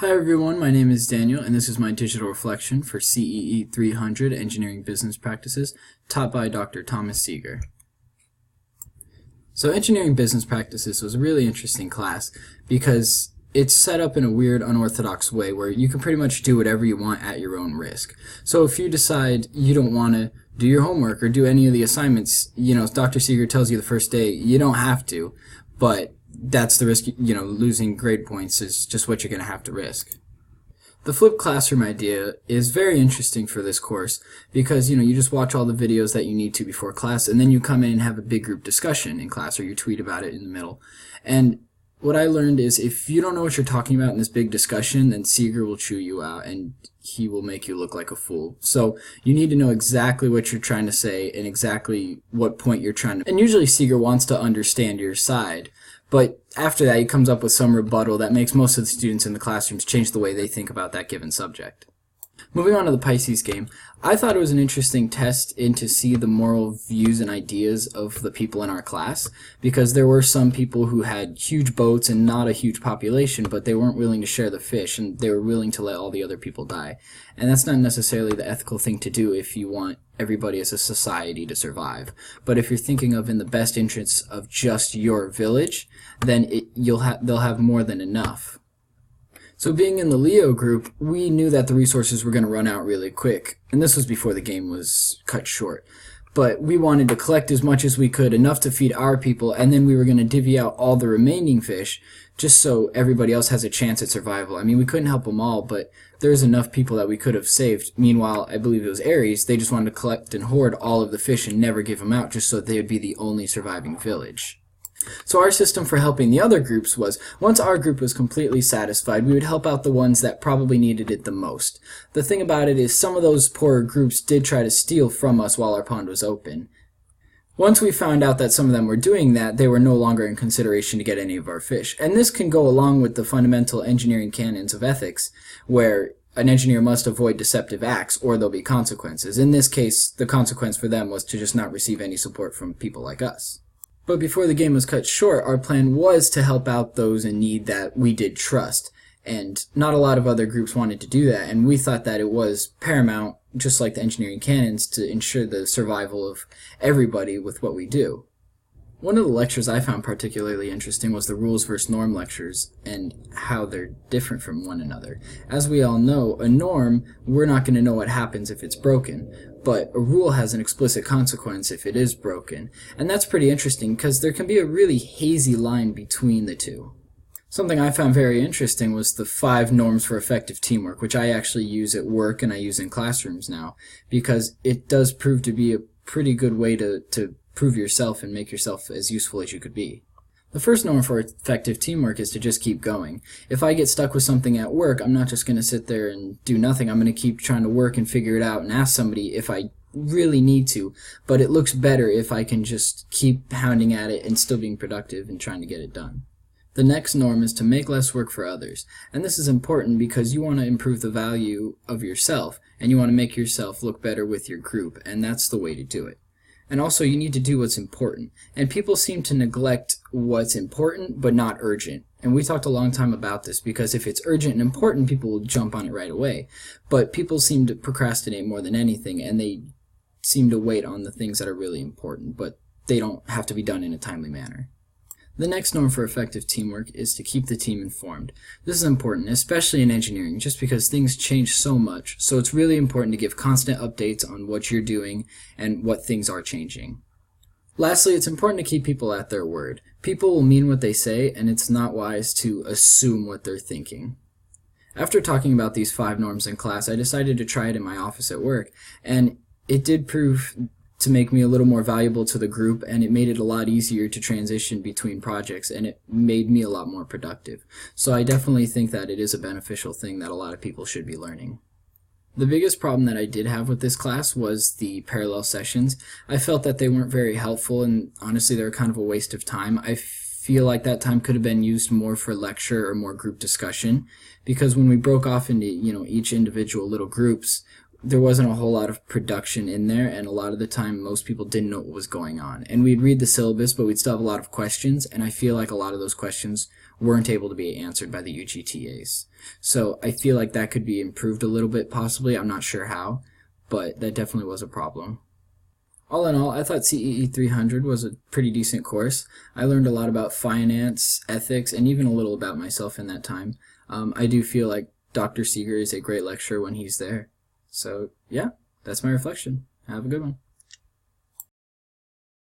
Hi everyone, my name is Daniel and this is my digital reflection for CEE 300 Engineering Business Practices taught by Dr. Thomas Seeger. So Engineering Business Practices was a really interesting class because it's set up in a weird, unorthodox way where you can pretty much do whatever you want at your own risk. So if you decide you don't want to do your homework or do any of the assignments, Dr. Seeger tells you the first day, you don't have to, but that's the risk, losing grade points is just what you're going to have to risk. The flipped classroom idea is very interesting for this course because, you just watch all the videos that you need to before class and then you come in and have a big group discussion in class or you tweet about it in the middle. And what I learned is if you don't know what you're talking about in this big discussion, then Seeger will chew you out and he will make you look like a fool. So you need to know exactly what you're trying to say and exactly what point you're trying to. And usually Seeger wants to understand your side. But after that, he comes up with some rebuttal that makes most of the students in the classrooms change the way they think about that given subject. Moving on to the Pisces game, I thought it was an interesting test to see the moral views and ideas of the people in our class, because there were some people who had huge boats and not a huge population, but they weren't willing to share the fish, and they were willing to let all the other people die. And that's not necessarily the ethical thing to do if you want everybody as a society to survive. But if you're thinking of in the best interests of just your village, then they'll have more than enough. So being in the Leo group, we knew that the resources were going to run out really quick, and this was before the game was cut short. But we wanted to collect as much as we could, enough to feed our people, and then we were going to divvy out all the remaining fish, just so everybody else has a chance at survival. I mean, we couldn't help them all, but there's enough people that we could have saved. Meanwhile, I believe it was Aries, they just wanted to collect and hoard all of the fish and never give them out, just so they would be the only surviving village. So our system for helping the other groups was, once our group was completely satisfied, we would help out the ones that probably needed it the most. The thing about it is some of those poorer groups did try to steal from us while our pond was open. Once we found out that some of them were doing that, they were no longer in consideration to get any of our fish. And this can go along with the fundamental engineering canons of ethics, where an engineer must avoid deceptive acts or there'll be consequences. In this case, the consequence for them was to just not receive any support from people like us. But before the game was cut short, our plan was to help out those in need that we did trust. And not a lot of other groups wanted to do that, and we thought that it was paramount, just like the engineering canons, to ensure the survival of everybody with what we do. One of the lectures I found particularly interesting was the rules versus norm lectures and how they're different from one another. As we all know, a norm, we're not going to know what happens if it's broken, but a rule has an explicit consequence if it is broken. And that's pretty interesting because there can be a really hazy line between the two. Something I found very interesting was the 5 norms for effective teamwork, which I actually use at work and I use in classrooms now, because it does prove to be a pretty good way to prove yourself and make yourself as useful as you could be. The first norm for effective teamwork is to just keep going. If I get stuck with something at work, I'm not just going to sit there and do nothing. I'm going to keep trying to work and figure it out and ask somebody if I really need to. But it looks better if I can just keep pounding at it and still being productive and trying to get it done. The next norm is to make less work for others. And this is important because you want to improve the value of yourself and you want to make yourself look better with your group, and that's the way to do it. And also, you need to do what's important. And people seem to neglect what's important, but not urgent. And we talked a long time about this, because if it's urgent and important, people will jump on it right away. But people seem to procrastinate more than anything, and they seem to wait on the things that are really important, but they don't have to be done in a timely manner. The next norm for effective teamwork is to keep the team informed. This is important, especially in engineering, just because things change so much, so it's really important to give constant updates on what you're doing and what things are changing. Lastly, it's important to keep people at their word. People will mean what they say, and it's not wise to assume what they're thinking. After talking about these 5 norms in class, I decided to try it in my office at work, and it did prove to make me a little more valuable to the group, and it made it a lot easier to transition between projects, and it made me a lot more productive. So I definitely think that it is a beneficial thing that a lot of people should be learning. The biggest problem that I did have with this class was the parallel sessions. I felt that they weren't very helpful, and honestly they were kind of a waste of time. I feel like that time could have been used more for lecture or more group discussion, because when we broke off into each individual little groups, there wasn't a whole lot of production in there, and a lot of the time most people didn't know what was going on. And we'd read the syllabus, but we'd still have a lot of questions, and I feel like a lot of those questions weren't able to be answered by the UGTAs. So I feel like that could be improved a little bit, possibly. I'm not sure how, but that definitely was a problem. All in all, I thought CEE 300 was a pretty decent course. I learned a lot about finance, ethics, and even a little about myself in that time. I do feel like Dr. Seeger is a great lecturer when he's there. So, yeah, that's my reflection. Have a good one.